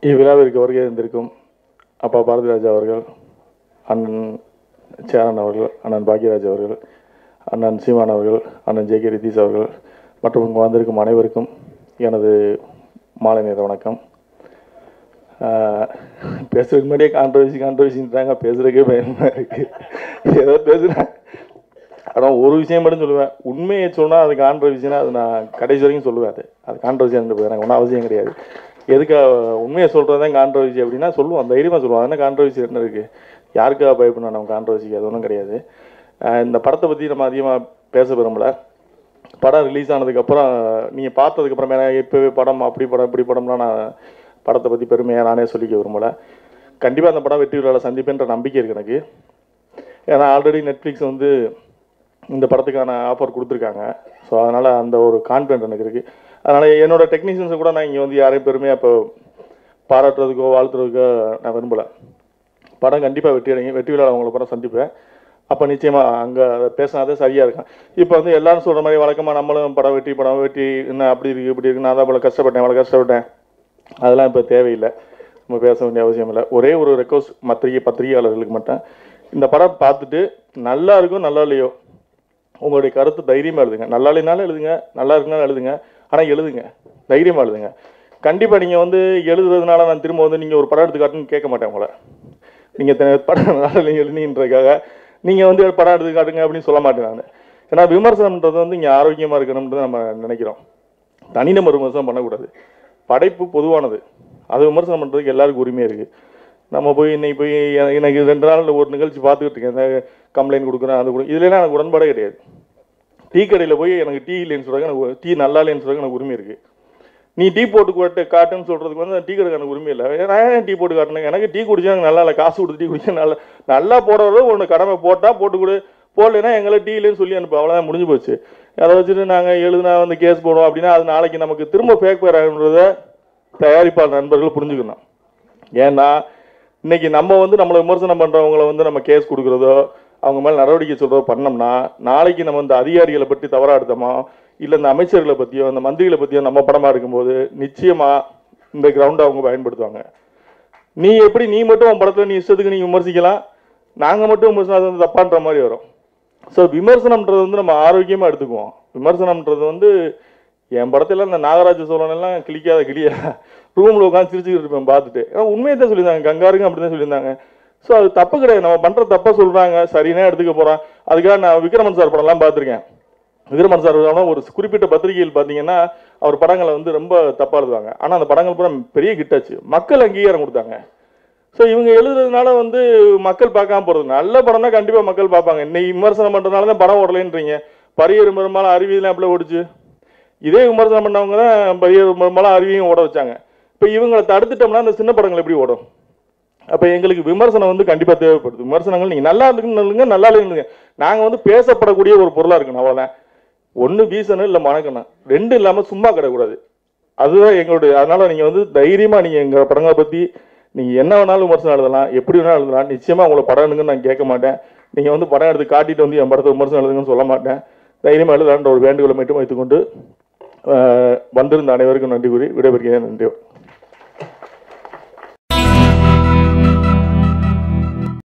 இவ்விழாவிற்கு வருகை இருந்திருக்கும் அப்பா பாரதிராஜா அவர்கள், அண்ணன் சேரன் அவர்கள், அண்ணன் பாக்யராஜ் அவர்கள், அண்ணன் சீமான் அவர்கள், அண்ணன் ஜே கே ரித்தீஷ் அவர்கள் மற்றும் இங்கே வந்திருக்கும் அனைவருக்கும் எனது மாலை நேர வணக்கம். பேசுறதுக்கு முன்னாடியே கான்ட்ரவர்சின்றாங்க, பேசுறதுக்கே பயமாக இருக்குது. ஏதோ பேசுகிறேன், ஆனால் ஒரு விஷயம் மட்டும் சொல்லுவேன், உண்மையை சொன்னால் அது கான்ட்ரவர்சினா அது நான் கடைசி வரைக்கும் சொல்லுவேன். அது கான்ட்ரவர்சியாக இருந்து போயிடுறாங்க, ஒன்றும் அவசியம் கிடையாது. எதுக்கு உண்மையை சொல்கிறது தான் கான்ட்ரவர்சி அப்படின்னா சொல்லுவோம், தைரியமாக சொல்லுவோம். என்ன கான்ட்ரவர்சி என்ன இருக்குது, யாருக்காக பயப்படணும் நம்ம கான்ட்ரவர்சிக்கு, அது ஒன்றும் கிடையாது. இந்த படத்தை பற்றி நம்ம அதிகமாக பேச விரும்பலை. படம் ரிலீஸ் ஆனதுக்கப்புறம் நீங்கள் பார்த்ததுக்கப்புறம் இப்போவே படம் அப்படி படம் இப்படி படம்லாம் நான் படத்தை பற்றி பெருமையாக நானே சொல்லிக்க விரும்பலை. கண்டிப்பாக அந்த படம் வெற்றி விழாவில் சந்திப்பேன்ற நம்பிக்கை இருக்குது எனக்கு. ஏன்னா ஆல்ரெடி நெட்ஃப்ளிக்ஸ் வந்து இந்த படத்துக்கான ஆஃபர் கொடுத்துருக்காங்க. ஸோ அதனால் அந்த ஒரு கான்ஃபிடென்ட் எனக்கு இருக்குது. அதனால் என்னோடய டெக்னீஷியன்ஸை கூட நான் இங்கே வந்து யாரையும் பெருமையாக இப்போ பாராட்டுறதுக்கோ வாழ்த்துறதுக்கோ நான் விரும்பலை. படம் கண்டிப்பாக வெற்றி விழாவில் அவங்கள படம் சந்திப்பேன். அப்போ நிச்சயமாக அங்கே அதை பேசினாதே சரியாக இருக்கும். இப்போ வந்து எல்லோரும் சொல்கிற மாதிரி வழக்கமாக நம்மளும் படம் வெற்றி என்ன அப்படி இருக்குது இப்படி இருக்குது, நான் தான் அவ்வளோ கஷ்டப்பட்டேன், அதெல்லாம் இப்போ தேவையில்லை, நம்ம பேச வேண்டிய அவசியம் இல்லை. ஒரே ஒரு ரெக்வஸ்ட் பத்திரிகையாளர்களுக்கு மட்டும், இந்த படம் பார்த்துட்டு நல்லா இருக்கும் நல்லா இல்லையோ உங்களுடைய கருத்து தைரியமாக எழுதுங்க. நல்லா இல்லைனாலும் எழுதுங்க, நல்லா இருக்குனாலும் எழுதுங்க, ஆனால் எழுதுங்க, தைரியமாக எழுதுங்க. கண்டிப்பாக நீங்கள் வந்து எழுதுறதுனால நான் திரும்ப வந்து நீங்கள் ஒரு படம் எடுத்து காட்டுன்னு கேட்க மாட்டேன் உங்களை. நீங்கள் படம் நல்லா இல்லைங்க எழுதின்றதுக்காக நீங்கள் வந்து படம் எடுத்து காட்டுங்க அப்படின்னு சொல்ல மாட்டேன் நான். ஏன்னா விமர்சனம்ன்றது வந்து இங்கே ஆரோக்கியமாக இருக்கணும்ன்றது நம்ம நினைக்கிறோம். தனிநபர் விமர்சனம் பண்ணக்கூடாது. படைப்பு பொதுவானது, அது விமர்சனம் பண்ணுறதுக்கு எல்லாருக்கும் உரிமை இருக்குது. நம்ம போய் இன்னைக்கு போய் எனக்கு 2 நாள் ஒரு நிகழ்ச்சி பார்த்துக்கிட்டு இருக்கேன், இந்த கம்ப்ளைண்ட் கொடுக்குறேன் அது இதுலாம் எனக்கு உடன்பாடே கிடையாது. டீ கடையில் போய் எனக்கு டீ இல்லைன்னு சொல்கிறாங்க, எனக்கு டீ நல்லா இல்லைன்னு சொல்கிறாங்க, எனக்கு உரிமை இருக்குது. நீ டீ போட்டு காட்டுன்னு சொல்கிறதுக்கு வந்து டீ கடைக்கு எனக்கு உரிமை இல்லை. நான் ஏன் டீ போட்டு காட்டினேன், எனக்கு டீ குடிச்சா எனக்கு நல்லா இல்லை, காசு கொடுத்து டீ குடிச்சா நல்லா போடுறதோ ஒன்று கடமை, போட்டால் போட்டு கொடு, போடலைன்னா எங்களை டீ இல்லைன்னு சொல்லி அனுப்பு, அவ்வளோதான், முடிஞ்சு போச்சு. அதை வச்சுட்டு நாங்கள் எழுதுனா வந்து கேஸ் போடுவோம் அப்படின்னா அது நாளைக்கு நமக்கு திரும்ப ஃபேக் பேர் ஆகுன்றத தயாரிப்பாளர் நண்பர்கள் புரிஞ்சுக்கணும். ஏன்னா இன்னைக்கு நம்ம வந்து நம்மளை விமர்சனம் பண்ணுறவங்கள வந்து நம்ம கேஸ் கொடுக்குறதோ அவங்க மேலே நடவடிக்கை சொல்கிறதோ பண்ணோம்னா நாளைக்கு நம்ம இந்த அதிகாரிகளை பற்றி தவறாக எடுத்தோமோ இல்லை இந்த அமைச்சர்களை பற்றியோ இந்த மந்திரிகளை பற்றியோ நம்ம படமாக எடுக்கும்போது நிச்சயமாக இந்த கிரவுண்டை அவங்க பயன்படுத்துவாங்க. நீ மட்டும் உன் படத்தில் நீ இஷ்டத்துக்கு நீ விமர்சிக்கலாம், நாங்கள் மட்டும் விமர்சனம் அது வந்து தப்பான்ற மாதிரி வரும். ஸோ விமர்சனம்ன்றது வந்து நம்ம ஆரோக்கியமாக எடுத்துக்குவோம். விமர்சனம்ன்றது வந்து என் படத்தில் இந்த நாகராஜ சோழனெல்லாம் கிளியா ரூமில் உட்காந்து சிரிச்சுக்கிட்டு இருப்பேன் பார்த்துட்டு. ஏன்னா உண்மையை தான் சொல்லியிருந்தாங்க, கங்காருங்க அப்படி தான் சொல்லியிருந்தாங்க. ஸோ அது தப்பு கிடையாது, நம்ம பண்ணுற தப்பாக சொல்கிறாங்க, சரினே எடுத்துக்க போகிறான். அதுக்காக நான் விக்ரமன் சார் படம்லாம் பார்த்துருக்கேன். விக்ரமன் சார் ஒரு குறிப்பிட்ட பத்திரிகையில் பார்த்தீங்கன்னா அவர் படங்களை வந்து ரொம்ப தப்பாக எழுதுவாங்க. ஆனால் அந்த படங்கள் பூரா பெரிய ஹிட்டாச்சு, மக்கள் அங்கீகாரம் கொடுத்தாங்க. ஸோ இவங்க எழுதுறதுனால வந்து மக்கள் பார்க்காம போகிறது. நல்ல படம்னா கண்டிப்பாக மக்கள் பார்ப்பாங்க. இன்னைக்கு விமர்சனம் பண்ணுறதுனால தான் படம் ஓடலைன்றீங்க. பரியர் பெரும்பாலும் அருவியெல்லாம் அப்படியே ஓடிச்சு. இதே விமர்சனம் பண்ணவங்க தான் பரியர் பெரும்பாலும் அருவியும் ஓட வச்சாங்க. இப்போ இவங்களை தடுத்துட்டோம்னா அந்த சின்ன படங்கள் எப்படி ஓடும்? அப்போ எங்களுக்கு விமர்சனம் வந்து கண்டிப்பாக தேவைப்படுது. விமர்சனங்கள் நீங்கள் நல்லா இருக்குன்னு நல்லா இல்லைங்க, நாங்கள் வந்து பேசப்படக்கூடிய ஒரு பொருளாக இருக்கணும், அவ்வளோதான். ஒன்று வீசணும் இல்லை மணக்கணும், 2 இல்லாமல் சும்மா கிடக்கூடாது. அதுதான் எங்களுடைய. அதனால் நீங்கள் வந்து தைரியமாக நீங்கள் எங்கள் படங்களை பற்றி நீங்கள் என்ன வேணாலும் விமர்சனம் எழுதலாம், எப்படி வேணாலும் எழுதலாம். நிச்சயமாக உங்களை படம் எடுங்கன்னு நான் கேட்க மாட்டேன். நீங்கள் வந்து படம் எடுத்து காட்டிட்டு வந்து என் படத்தை விமர்சனம் எழுதுங்கன்னு சொல்ல மாட்டேன். தைரியமாக எழுதலான்ற ஒரு வேண்டுகோளை மட்டும் வைத்துக்கொண்டு வந்திருந்த அனைவருக்கும் நன்றி கூறி விடைபெறுகிறேன். நன்றி.